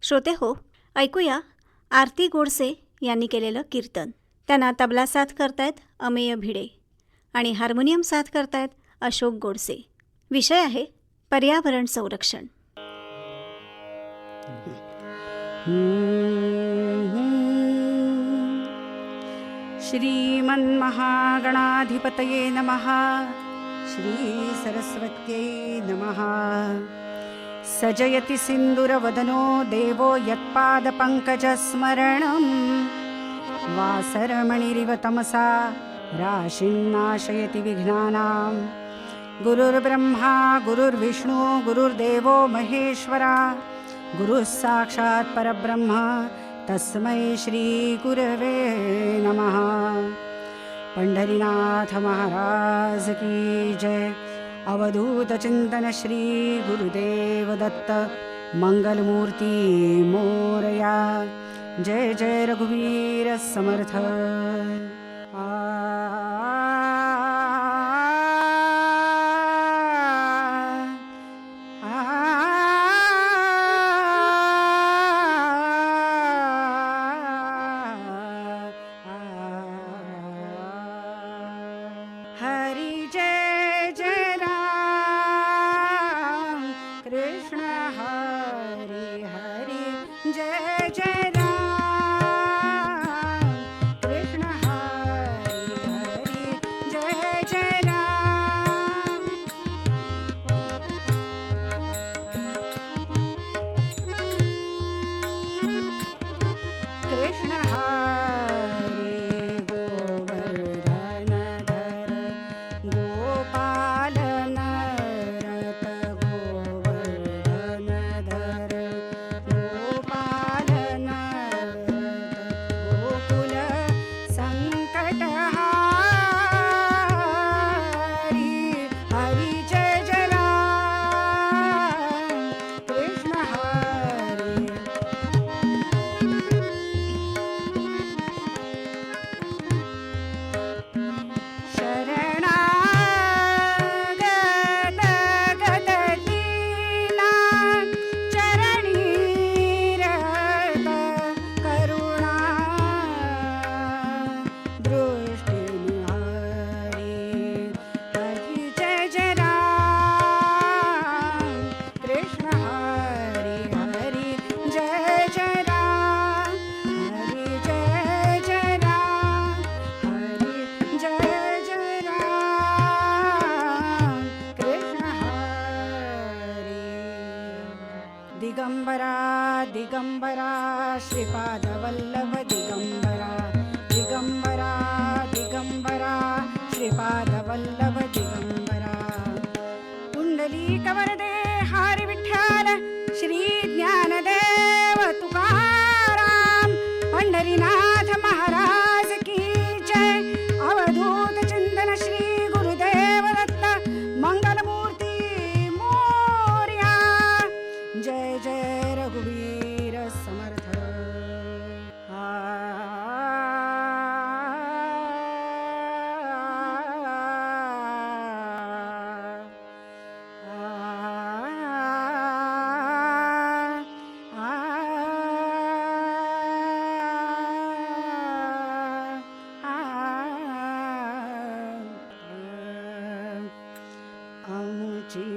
श्रोते हो, ऐकूया आरती गोडसे यांनी केलेलं कीर्तन. त्यांना तबला साथ करतायत अमेय भिडे आणि हार्मोनियम साथ करतायत अशोक गोडसे. विषय आहे पर्यावरण संरक्षण. श्रीमन्महागणाधिपतये नमः. श्री सरस्वत्यै नमः. सजयति सिन्दूरवदनो देवो यत्पादपङ्कजस्मरणं वासरमणिरिव तमसा राशिन्नाशयति विघ्नानां. गुरुर्ब्रह्मा गुरुर्विष्णु गुरुर्देवो महेश्वरा. गुरुः साक्षात् परब्रह्म तस्मै श्री गुरवे नमः. पंढरीनाथ महाराज की जय. अवधूत चिंतन श्री गुरुदेव दत्त मंगलमूर्ती मोरया. जय जय रघुवीर समर्थ. हरि जय जय राम कृष्ण हरि हरि जय जय राम कृष्ण हरि हरि जय जय राम. कृष्ण हरि गोवर्धन धर गोपाल नरत गोवर्धन धर गोपाल नरत गोकुल संकटहारी. हरि जय जय राम कृष्ण हरि. शरणागत गदलीना चरणी रत करुणा दृष्टिनिहारी. हरि जय जय राम कृष्ण हरि हरि जय जय राम. हरि जय जय राम हरि जय जय राम कृष्ण हरि. दिगंबरा दिगंबरा श्रीपादवल्लभ दिगंबरा. दिगंबरा दिगंबरा श्रीपादवल्लभ दिगंबरा. पुंडलीकवरदे हरि विठ्ठल श्री ज्ञानदेव तुकाराम. पंढरीनाथ महाराज की जय. अवधूत चिंतन श्री गुरुदेव दत्त मंगलमूर्ती मोरया. जय जय रघुवीर समर्थ. आमची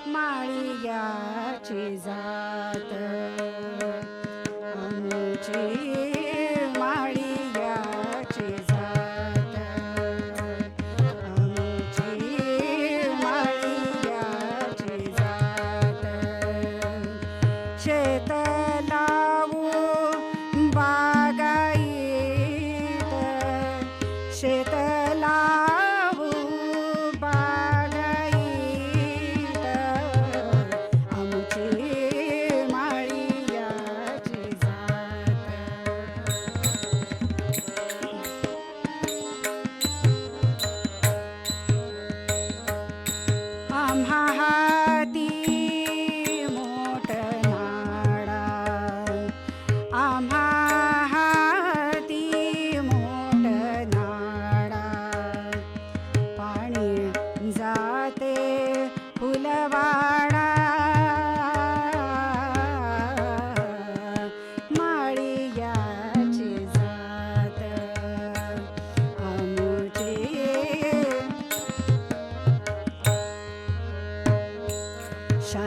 माळियाची जात. आमची माळियाची जात. आमची माळियाची जात. शेत लावू बागायीत. शेत लावू बागायीत. आमची माळियाची जात.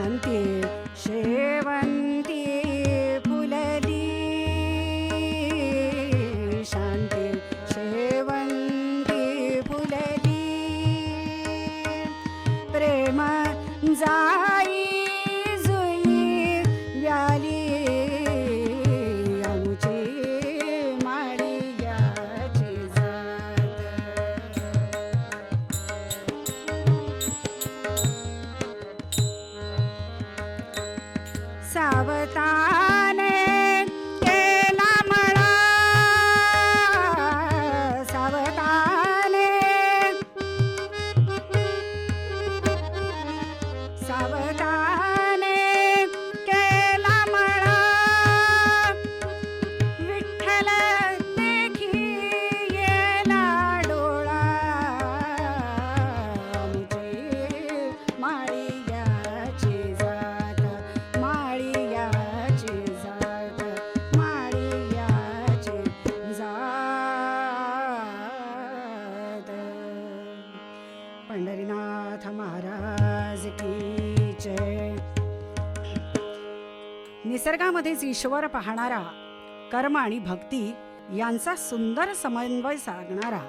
शेवंती शेवंती फुलली शांती शेवंती फुलली प्रेम जाई जुई व्याली आमुची माळियाची जात सावताने केला मळा सावताने सावताने केला मळा विठ्ठल देखी येला डोळा आमची माळियाची जात माळियाची जात माळियाची जात पंढरीनाथ महाराज की जय. निसर्गामध्येच ईश्वर पाहणारा कर्म आणि भक्ती यांचा सुंदर समन्वय साधणारा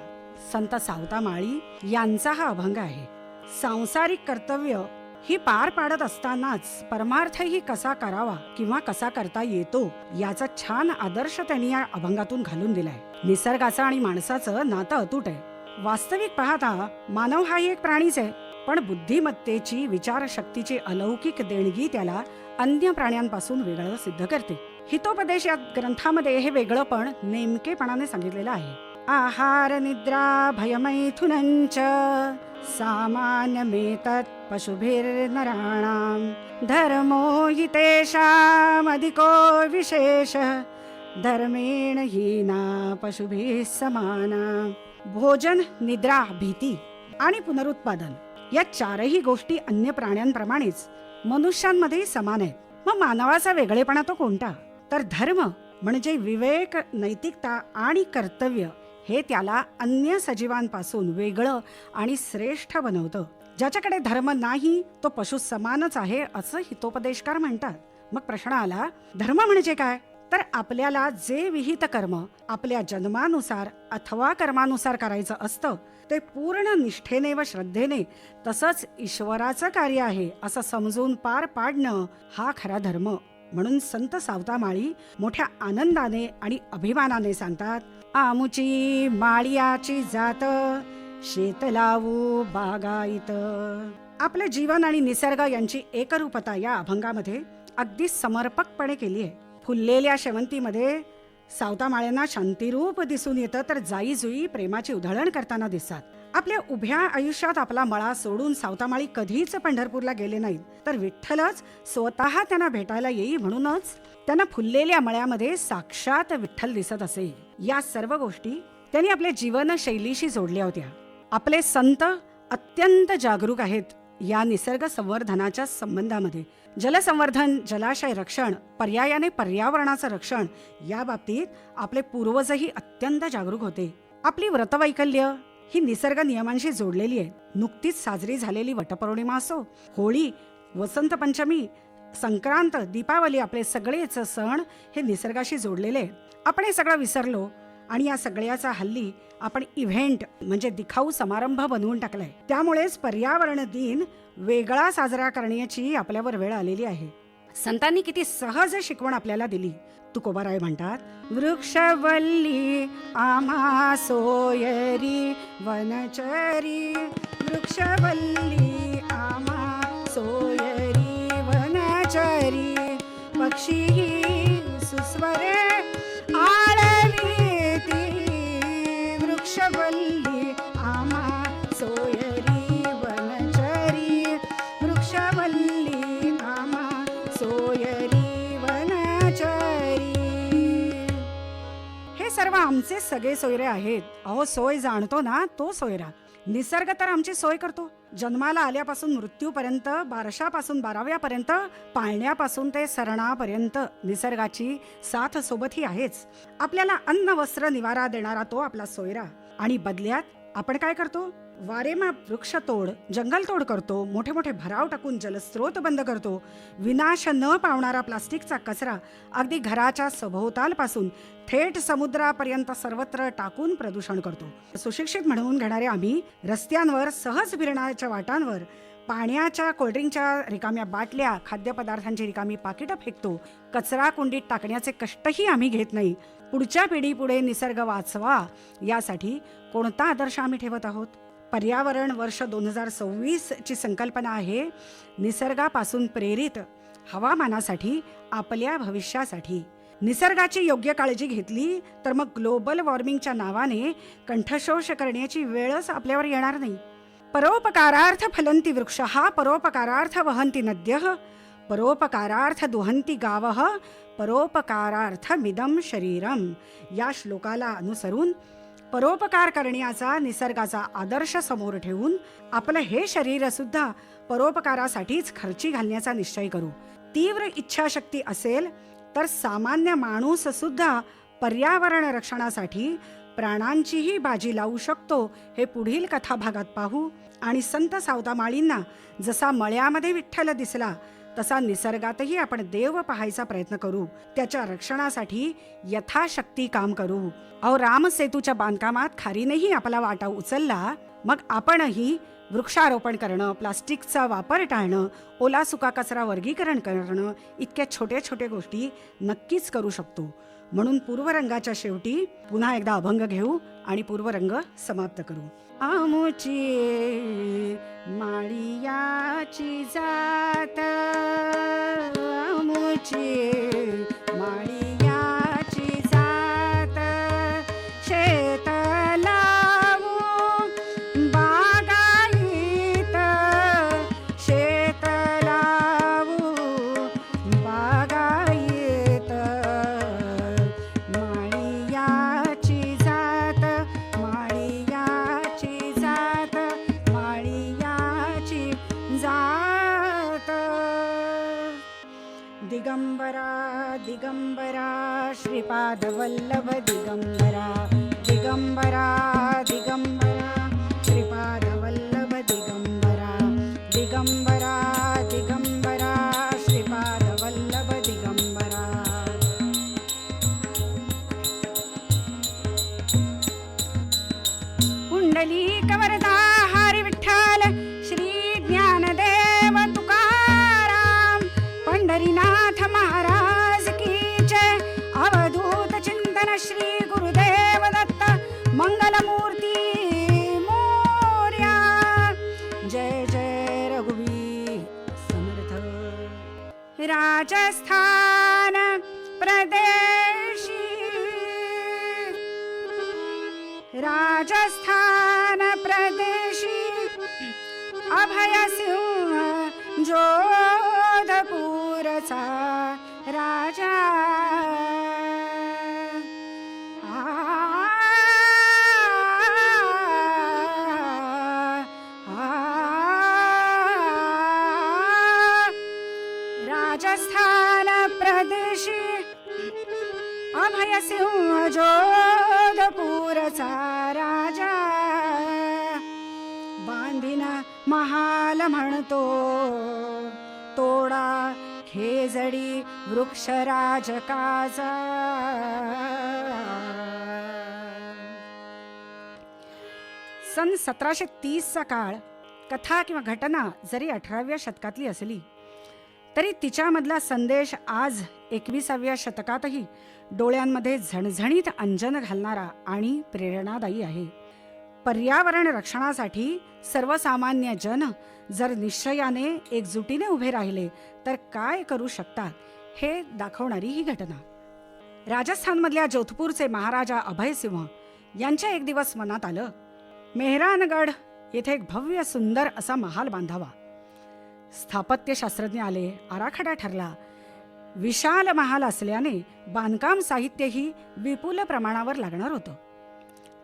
संत सावतामाळी यांचा हा अभंग आहे. सांसारिक कर्तव्य ही पार पाडत असतानाच परमार्थही कसा करावा किंवा कसा करता येतो याचा छान आदर्श त्यांनी या अभंगातून घालून दिलाय. निसर्गाचं आणि माणसाचं नातं अतूट आहे. वास्तविक पाहता मानव हा एक प्राणीच आहे, पण बुद्धिमत्तेची विचारशक्तीची अलौकिक देणगी त्याला अन्य प्राण्यांपासून वेगळं सिद्ध करते. हितोपदेश या ग्रंथामध्ये हे वेगळंपण नेमकेपणाने सांगितलेलं आहे. आहार निद्रा भयमैथुनञ्च सामान्यमेतत् पशुभिर्नराणां धर्मो हि तेषामधिको विशेषः धर्मेण हीना पशुभिः समाना. भोजन, निद्रा, भीती आणि पुनरुत्पादन या चारही गोष्टी अन्य प्राण्यांप्रमाणेच मनुष्यांमध्ये समान आहेत. मग मानवाचा वेगळेपणा तो कोणता? तर धर्म म्हणजे विवेक, नैतिकता आणि कर्तव्य हे त्याला अन्य सजीवांपासून वेगळं आणि श्रेष्ठ बनवतं. ज्याच्याकडे धर्म नाही तो पशु समानच आहे असं हितोपदेशकार म्हणतात. मग प्रश्न आला, धर्म म्हणजे काय? तर आपल्याला जे विहित कर्म आपल्या जन्मानुसार अथवा कर्मानुसार करायचं असतं ते पूर्ण निष्ठेने व श्रद्धेने तसंच ईश्वराचं कार्य आहे असं समजून पार पाडणं हा खरा धर्म. म्हणून संत सावतामाळी मोठ्या आनंदाने आणि अभिमानाने सांगतात, आमुची माळियाची जात शेत लावू बागायत. आपले जीवन आणि निसर्ग यांची एकरूपता या अभंगामध्ये अगदी समर्पकपणे केली आहे. फुललेल्या शेवंतीमध्ये सावतामाळ्यांना शांतिरूप दिसून येतं, तर जाई जुई प्रेमाची उधळण करताना दिसतात. आपल्या उभ्या आयुष्यात आपला मळा सोडून सावतामाळी कधीच पंढरपूरला गेले नाहीत, तर विठ्ठलच स्वतः त्यांना भेटायला येई म्हणूनच त्यांना फुललेल्या मळ्यामध्ये साक्षात विठ्ठल दिसत असे. या सर्व गोष्टी त्यांनी आपल्या जीवनशैलीशी जोडल्या होत्या. आपले संत अत्यंत जागरूक आहेत या निसर्ग संवर्धनाच्या संबंधामध्ये. जलसंवर्धन, जलाशय रक्षण, पर्यायाने पर्यावरणाचं रक्षण या बाबतीत आपले पूर्वजही अत्यंत जागरूक होते. आपली व्रतवैकल्य ही निसर्ग नियमांशी जोडलेली आहे. नुकतीच साजरी झालेली वटपौर्णिमा असो, होळी, वसंत पंचमी, संक्रांत, दीपावली आपले सगळेच सण हे निसर्गाशी जोडलेले आहेत. आपण हे सगळं विसरलो आणि या सगळ्याचा हल्ली आपण इव्हेंट म्हणजे दिखाऊ समारंभ बनवून टाकलाय. त्यामुळेच पर्यावरण दिन वेगळा साजरा करण्याची आपल्यावर वेळ आलेली आहे. संतांनी किती सहज शिकवण आपल्याला दिली. तुकोबाराय म्हणतात, वृक्षवल्ली आम्हा सोयरी वनचरी, वृक्षवल्ली आम्हा सोयरी वनचरी, पक्षी सुस्वरे आळवीती, वृक्षवल्ली आम्हा सोयरी वनचरी, वृक्षवल्ली आम्हा सोयरी वनचरी. हे सर्व आमचे सगळे सोयरे आहेत. अहो, सोय जाणतो ना तो सोयरा. निसर्ग तर आमची सोय करतो. जन्माला आल्यापासून मृत्यूपर्यंत, बारशापासून 12व्यापर्यंत, पाळण्यापासून ते सरणापर्यंत निसर्गाची साथ सोबत ही आहेच. आपल्याला अन्न, वस्त्र, निवारा देणारा तो आपला सोयरा. आणि बदल्यात आपण काय करतो? वारेमाप वृक्षतोड, जंगलतोड करतो, मोठे मोठे भराव टाकून जलस्रोत बंद करतो, विनाश न पावणारा प्लास्टिकचा कचरा अगदी घराच्या सभोवतालपासून थेट समुद्रापर्यंत सर्वत्र टाकून प्रदूषण करतो. सुशिक्षित म्हणून घेणारे आम्ही रस्त्यांवर, सहज फिरण्याच्या वाटांवर पाण्याच्या, कोल्ड्रिंकच्या रिकाम्या बाटल्या, खाद्यपदार्थांची रिकामी पाकिटं फेकतो. कचरा कुंडीत टाकण्याचे कष्टही आम्ही घेत नाही. पुढच्या पिढीपुढे निसर्ग वाचवा यासाठी कोणता आदर्श आम्ही ठेवत आहोत? पर्यावरण वर्ष 2026 ची संकल्पना आहे निसर्गापासून प्रेरित हवामानासाठी, आपल्या भविष्यासाठी. निसर्गाची योग्य काळजी घेतली तर मग ग्लोबल वॉर्मिंगच्या नावाने कंठशोष करण्याची वेळच आपल्यावर येणार नाही. परोपकारार्थ फलंती वृक्षः, परोपकारार्थ वहन्ति नद्यः, परोपकारार्थ दुहन्ति गावः, परोपकारार्थ मिदं शरीरम या श्लोकाला अनुसरून परोपकार करण्याचा निसर्गाचा आदर्श समोर ठेवून आपलं हे शरीर सुद्धा परोपकारासाठीच खर्ची घालण्याचा निश्चय करू. तीव्र इच्छाशक्ती असेल तर सामान्य माणूस सुद्धा पर्यावरण रक्षणासाठी प्राणांचीही बाजी लावू शकतो. हे पुढील कथाभागात पाहू. आणि संत सावतामाळींना जसा मळ्यामध्ये विठ्ठल दिसला तसा निसर्गातही आपण देव पाहायचा प्रयत्न करू. त्याच्या रक्षणासाठी यथाशक्ती काम करू. रामसेतूच्या बांधकामात खारीनेही आपला वाटा उचलला, मग आपणही वृक्षारोपण करणं, प्लास्टिकचा वापर टाळणं, ओला सुका कचरा वर्गीकरण करणं इतक्या छोट्या छोट्या गोष्टी नक्कीच करू शकतो. म्हणून पूर्वरंगाच्या शेवटी पुन्हा एकदा अभंग घेऊ आणि पूर्वरंग समाप्त करू. आमुची माळियाची जात, आमुची माळियाची जात, शेत लावू बागायत, शेत लावू बागायत, माळियाची जात, माळियाची जात, माळियाची जात. दिगंबरा दिगंबरा श्रीपाद वल्लभ दिगंबरा, दिगंबरा दिगंबरा श्रीपाद वल्लभ दिगंबरा, दिगंबरा दिगंबरा श्रीपाद वल्लभ दिगंबरा. पुंडलीक वरदा हरी विठ्ठल, श्री ज्ञानदेव तुकाराम, पंढरीनाथ महाराज की जय. अवधूत चिंतन श्री गुरुदेव दत्त, मंगलमूर्ती मोर्या. जय जय रघुवीर समर्थ. राजस्थान प्रदेशी, राजस्थान प्रदेशी अभय सिंह जोधपूरचा राजा. राजस्थान प्रदेशी अभय सिंह जोधपूरचा राजा. बांधीन महाल म्हणतो तोडा खेजडी वृक्षराजकाचा. सन 1730चा काळ, कथा किंवा घटना जरी 18व्या शतकातली असली तरी तिच्यामधला संदेश आज 21व्या शतकातही डोळ्यांमध्ये झणझणीत अंजन घालणारा आणि प्रेरणादायी आहे. पर्यावरण रक्षणासाठी सर्वसामान्य जन जर निश्चयाने एकजुटीने उभे राहिले तर काय करू शकतात हे दाखवणारी ही घटना. राजस्थानमधल्या जोधपूरचे महाराजा अभयसिंह यांच्या एक दिवस मनात आलं, मेहरानगड येथे एक भव्य सुंदर असा महाल बांधावा. स्थापत्यशास्त्रज्ञ आले, आराखडा ठरला. विशाल महाल असल्याने बांधकाम साहित्यही विपुल प्रमाणावर लागणार होतं.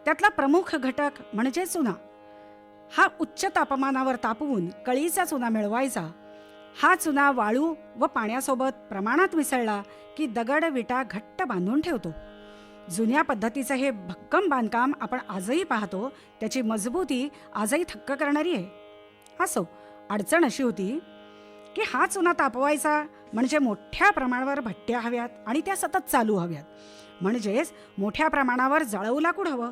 त्यातला प्रमुख घटक म्हणजे चुना. हा उच्च तापमानावर तापवून कळीचा चुना मिळवायचा. हा चुना वाळू व पाण्यासोबत प्रमाणात मिसळला की दगड विटा घट्ट बांधून ठेवतो. जुन्या पद्धतीचं हे भक्कम बांधकाम आपण आजही पाहतो. त्याची मजबूती आजही थक्क करणारी आहे. असो, अडचण अशी होती की हा चुना तापवायचा म्हणजे मोठ्या प्रमाणावर भट्ट्या हव्यात आणि त्या सतत चालू हव्यात, म्हणजेच मोठ्या प्रमाणावर जळवू लाकूड हवं.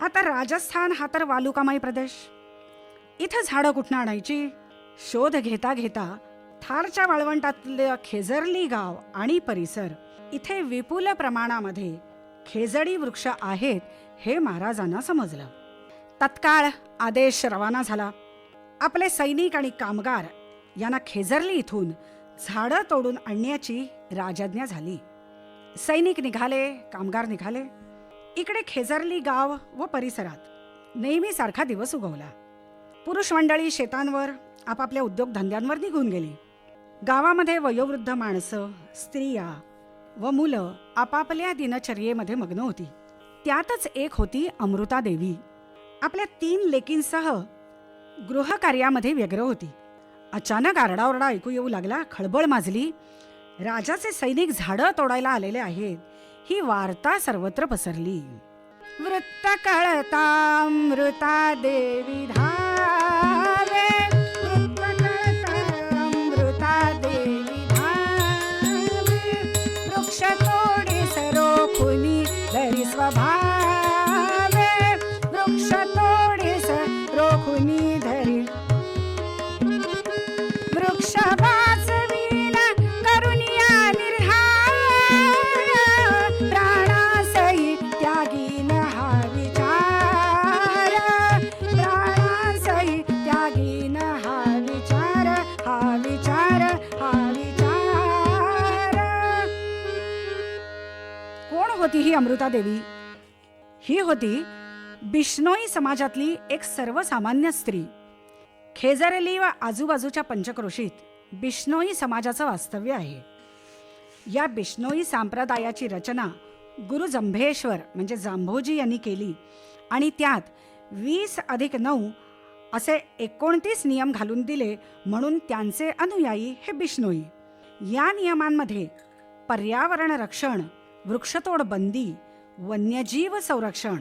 आता राजस्थान हा तर वालुकामय प्रदेश. इथं झाडं कुठनं आणायची? शोध घेता घेता थारच्या वाळवंटातलं खेजरली गाव आणि परिसर, इथे विपुल प्रमाणामध्ये खेजडी वृक्ष आहेत हे महाराजांना समजलं. तत्काळ आदेश रवाना झाला. आपले सैनिक आणि कामगार यांना खेजरली इथून झाडं तोडून आणण्याची राजाज्ञा झाली. सैनिक निघाले, कामगार निघाले. इकडे खेजरली गाव व परिसरात नेहमीसारखा दिवस उगवला. पुरुष मंडळी शेतांवर आपापल्या उद्योगधंद्यांवर निघून गेली. गावामध्ये वयोवृद्ध माणसं, स्त्रिया व मुलं आपापल्या दिनचर्येमध्ये मग्न होती. त्यातच एक होती अमृता देवी. आपल्या 3 लेकींसह गृहकार्यामध्ये व्यग्र होती. अचानक आरडाओरडा ऐकू येऊ लागला. खळबळ माजली. राजाचे सैनिक झाडं तोडायला आलेले आहेत ही वार्ता सर्वत्र पसरली. वृत्त कळता अमृता देवी धावे, वृत्त कळता अमृता देवी धावे, वृक्ष तोडी सरोखुनी धरी स्वभावे, वृक्ष तोडी सरोखुनी धरी वृक्ष वाचविला करुनिया निर्धार, प्राणासही त्यागीन हा विचार, प्राणासही त्यागीन हा विचार, हा विचार, हा विचार. कोण होती ही अमृता देवी? ही होती बिश्नोई समाजातली एक सर्वसामान्य स्त्री. खेजरली व आजूबाजूच्या पंचक्रोशीत बिश्नोई समाजाचं वास्तव्य आहे. या बिश्नोई संप्रदायाची रचना गुरु जंभेश्वर म्हणजे जांभोजी यांनी केली आणि त्यात 20+9 असे 29 नियम घालून दिले, म्हणून त्यांचे अनुयायी हे बिश्नोई. या नियमांमध्ये पर्यावरण रक्षण, वृक्षतोड बंदी, वन्यजीव संरक्षण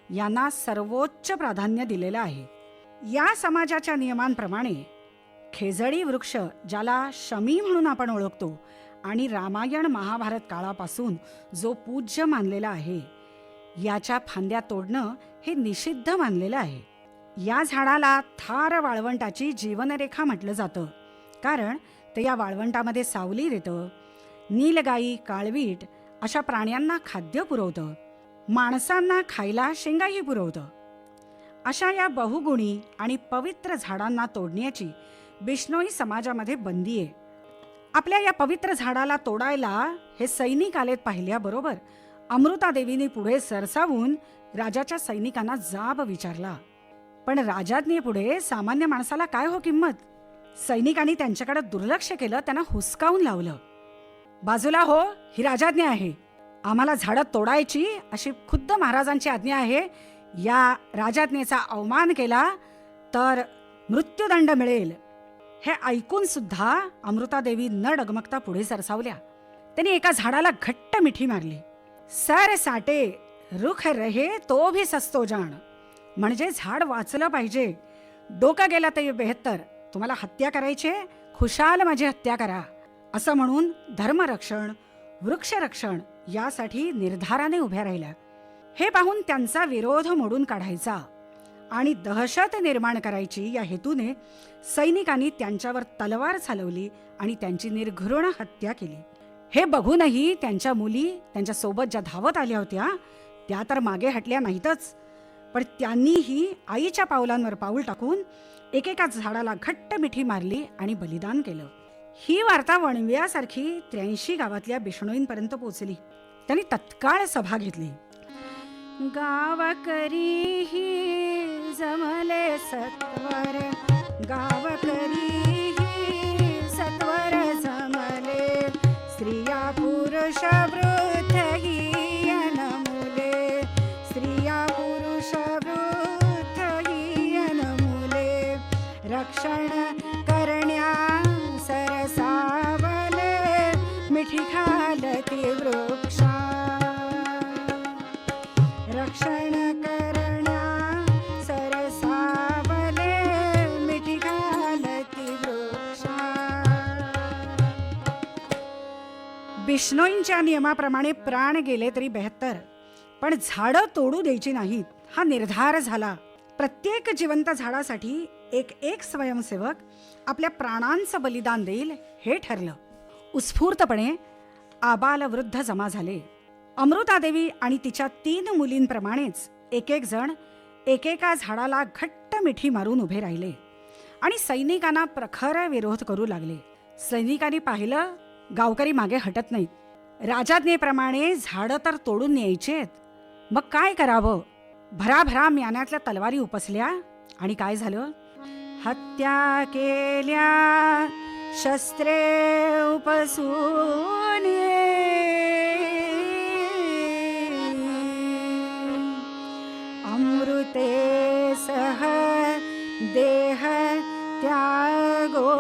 यांना सर्वोच्च प्राधान्य दिलेलं आहे. या समाजाच्या नियमांप्रमाणे खेजडी वृक्ष, ज्याला शमी म्हणून आपण ओळखतो आणि रामायण महाभारत काळापासून जो पूज्य मानलेला आहे, याच्या फांद्या तोडणं हे निषिद्ध मानलेलं आहे. या झाडाला थार वाळवंटाची जीवनरेखा म्हटलं जातं, कारण ते या वाळवंटामध्ये सावली देतं, नीलगाई, काळवीट अशा प्राण्यांना खाद्य पुरवतं, माणसांना खायला शेंगाही पुरवतं. अशा या बहुगुणी आणि पवित्र झाडांना तोडण्याची बिश्नोई समाजामध्ये बंदी आहे. आपल्या या पवित्र झाडाला तोडायला हे सैनिक आलेत पाहिल्याबरोबर अमृता देवीने पुढे सरसावून राजाच्या सैनिकांना जाब विचारला. पण राजाज्ञेपुढे सामान्य माणसाला काय हो किंमत? सैनिकांनी त्यांच्याकडे दुर्लक्ष केलं, त्यांना हुसकावून लावलं. बाजूला हो, ही राजाज्ञा आहे, आम्हाला झाडं तोडायची अशी खुद्द महाराजांची आज्ञा आहे. या राजाज्ञेचा अवमान केला तर मृत्यूदंड मिळेल. हे ऐकून सुद्धा अमृतादेवी न डगमगता पुढे सरसावल्या. त्यांनी एका झाडाला घट्ट मिठी मारली. सर साटे रुख रहे तो भी सस्तो जाण, म्हणजे झाड वाचलं पाहिजे, डोकं गेला ते बेहत्तर. तुम्हाला हत्या करायची, खुशाल माझी हत्या करा, असं म्हणून धर्मरक्षण, वृक्षरक्षण यासाठी निर्धाराने उभ्या राहिल्या. हे पाहून त्यांचा विरोध मोडून काढायचा आणि दहशत निर्माण करायची या हेतूने सैनिकांनी त्यांच्यावर तलवार चालवली आणि त्यांची निर्घृण हत्या केली. हे बघूनही त्यांच्या मुली त्यांच्या सोबत ज्या धावत आल्या होत्या त्या तर मागे हटल्या नाहीतच, पण त्यांनीही आईच्या पावलांवर पाऊल टाकून एकेका झाडाला घट्ट मिठी मारली आणि बलिदान केलं. ही वार्ता वणव्यासारखी 83 गावातल्या बिश्नोईंपर्यंत पोहोचली. त्यांनी तत्काळ सभा घेतली. गावकरी जमले सत्वर, गावकरी सत्वर जमले, स्त्रिया पुरुष वृद्ध ही अनमुले, स्त्रिया पुरुष वृद्ध ही अनमुले, रक्षण करण्या सरसावले, मिठी घालती वृक्षा. बिश्नोईंच्या नियमाप्रमाणे प्राण गेले तरी बेहत्तर, पण झाडं तोडू द्यायची नाहीत हा निर्धार झाला. प्रत्येक जिवंत झाडासाठी एक एक स्वयंसेवक आपल्या प्राणांचं बलिदान देईल हे ठरलं. उत्स्फूर्तपणे आबालवृद्ध जमा झाले. अमृतादेवी आणि तिच्या 3 मुलींप्रमाणेच एक एक जण एकेका झाडाला घट्ट मिठी मारून उभे राहिले आणि सैनिकांना प्रखर विरोध करू लागले. सैनिकांनी पाहिलं गावकरी मागे हटत नाहीत. राजाज्ञेप्रमाणे झाडं तर तोडून न्यायचेत, मग काय करावं? भराभरा म्यानातल्या तलवारी उपसल्या आणि काय झालं? हत्या केल्या शस्त्रे उपसून अमृते सह देह त्यागो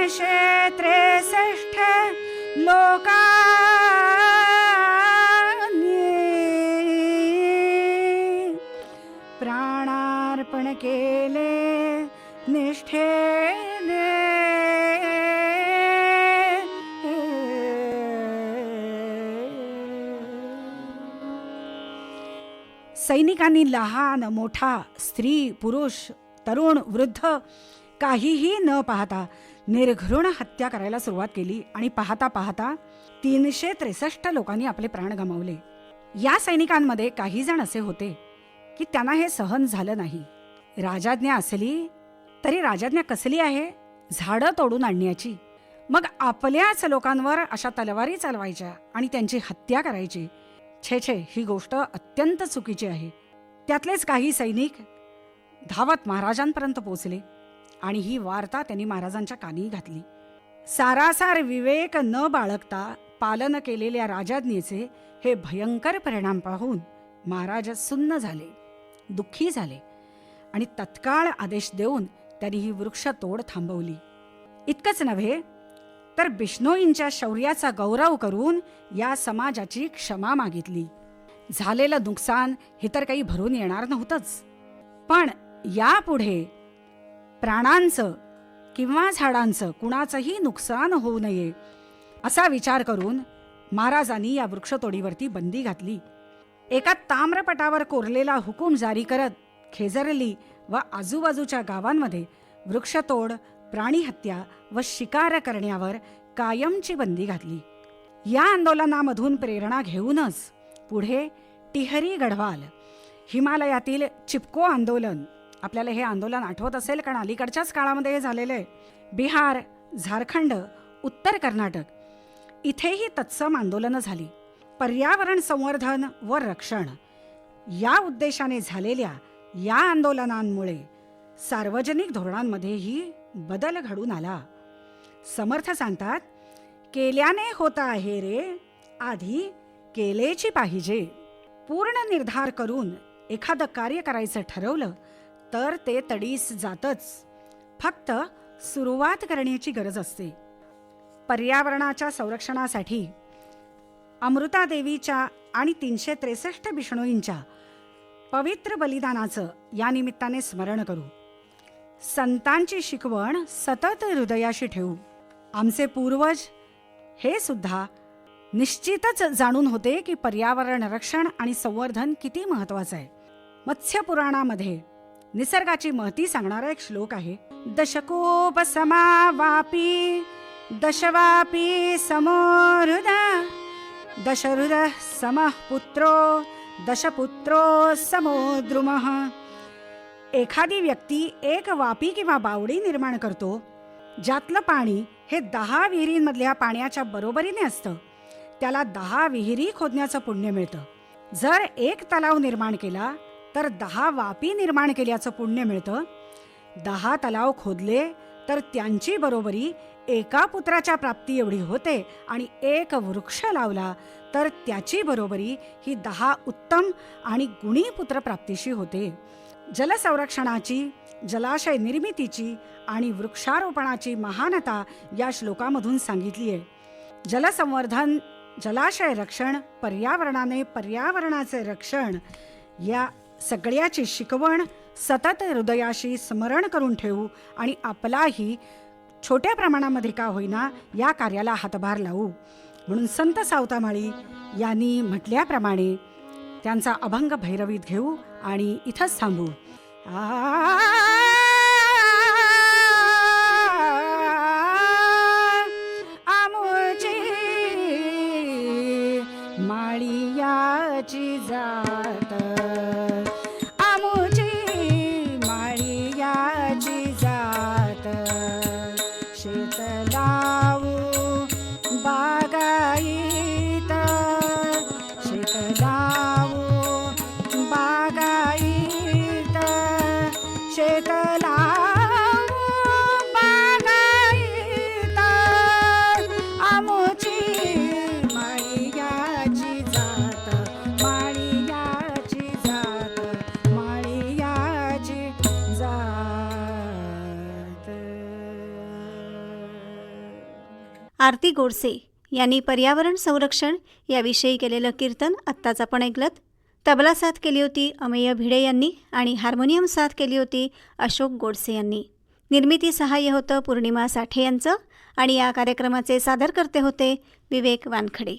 क्षेत्रे षष्ठ लोकान्ये प्राणार्पण केले निष्ठेने. सैनिकांनी लहान मोठा, स्त्री पुरुष, तरुण वृद्ध काहीही न पाहता निर्घृण हत्या करायला सुरुवात केली आणि पाहता पाहता 363 लोकांनी आपले प्राण गमावले. या सैनिकांमध्ये काही जण असे होते की त्यांना हे सहन झालं नाही. राजाज्ञा असली तरी राजाज्ञा कसली आहे? झाडं तोडून आणण्याची. मग आपल्याच लोकांवर अशा तलवारी चालवायच्या आणि त्यांची हत्या करायची. छे छे, ही गोष्ट अत्यंत चुकीची आहे. त्यातलेच काही सैनिक धावत महाराजांपर्यंत पोहोचले आणि ही वार्ता त्यांनी महाराजांच्या कानी घातली. सारासार विवेक न बाळगता पालन केलेल्या राजाज्ञेचे हे भयंकर परिणाम पाहून महाराज सुन्न झाले, दुःखी झाले आणि तत्काळ आदेश देऊन त्यांनी ही वृक्षतोड थांबवली. इतकंच नव्हे तर बिश्नोईंच्या शौर्याचा गौरव करून या समाजाची क्षमा मागितली. झालेलं नुकसान हे तर काही भरून येणार नव्हतंच, पण यापुढे प्राणांचं किंवा झाडांचं कुणाचंही नुकसान होऊ नये असा विचार करून महाराजांनी या वृक्षतोडीवरती बंदी घातली. एका ताम्रपटावर कोरलेला हुकूम जारी करत खेजरली व आजूबाजूच्या गावांमध्ये वृक्षतोड, प्राणीहत्या व शिकार करण्यावर कायमची बंदी घातली. या आंदोलनामधून प्रेरणा घेऊनच पुढे टिहरी गढवाल, हिमालयातील चिपको आंदोलन, आपल्याला हे आंदोलन आठवत असेल कारण अलीकडच्याच काळामध्ये हे झालेलं आहे, बिहार, झारखंड, उत्तर कर्नाटक इथेही तत्सम आंदोलनं झाली. पर्यावरण संवर्धन व रक्षण या उद्देशाने झालेल्या या आंदोलनांमुळे सार्वजनिक धोरणांमध्येही बदल घडून आला. समर्थ सांगतात, केल्याने होता आहे रे, आधी केलेची पाहिजे. पूर्ण निर्धार करून एखादं कार्य करायचं ठरवलं तर ते तडीस जातच. फक्त सुरुवात करण्याची गरज असते. पर्यावरणाच्या संरक्षणासाठी अमृतादेवीच्या आणि 363 बिश्नोईंच्या पवित्र बलिदानाचं या निमित्ताने स्मरण करू. संतांची शिकवण सतत हृदयाशी ठेवू. आमचे पूर्वज हे सुद्धा निश्चितच जाणून होते की पर्यावरण रक्षण आणि संवर्धन किती महत्वाचं आहे. मत्स्य पुराणामध्ये निसर्गाची महती सांगणारा एक श्लोक आहे. दशकोप समावापी दशवापी समोहृदा दशहृद समः पुत्रो दशपुत्रो समोद्रुमः. एखादी व्यक्ती एक वापी किंवा बावडी निर्माण करतो ज्यातलं पाणी हे 10 विहिरींमधल्या पाण्याच्या बरोबरीने असतं. त्याला 10 विहिरी खोदण्याचं पुण्य मिळतं. जर एक तलाव निर्माण केला तर 10 वापी निर्माण केल्याचं पुण्य मिळतं. 10 तलाव खोदले तर त्यांची बरोबरी एका पुत्राच्या प्राप्ती एवढी होते आणि एक वृक्ष लावला तर त्याची बरोबरी ही 10 उत्तम आणि गुणी पुत्र प्राप्तीशी होते. जलसंरक्षणाची, जलाशय निर्मितीची आणि वृक्षारोपणाची महानता या श्लोकामधून सांगितली आहे. जलसंवर्धन, जलाशय रक्षण, पर्यावरणाने पर्यावरणाचे रक्षण या सगळ्याची शिकवण सतत हृदयाशी स्मरण करून ठेवू आणि आपलाही छोट्या प्रमाणामध्ये का होईना या कार्याला हातभार लावू. म्हणून संत सावतामाळी यांनी म्हटल्याप्रमाणे त्यांचा अभंग भैरवीत घेऊ आणि इथंच थांबू. आमुची माळियाची जात, आमुची माळियाची जात, शेत लावू बागायीत, शेत लावू बागायीत, शेत लावू बागायीत, आमुची माळियाची जात, माळियाची जात, माळियाची जात. आरती गोडसे यांनी पर्यावरण संरक्षण याविषयी केलेलं कीर्तन आत्ताच आपण ऐकलत. तबला साथ केली होती अमेय भिडे यांनी आणि हार्मोनियम साथ केली होती अशोक गोडसे यांनी. निर्मिती सहाय्य होतं पौर्णिमा साठे यांचं आणि या कार्यक्रमाचे सादरकर्ते होते विवेक वानखडे.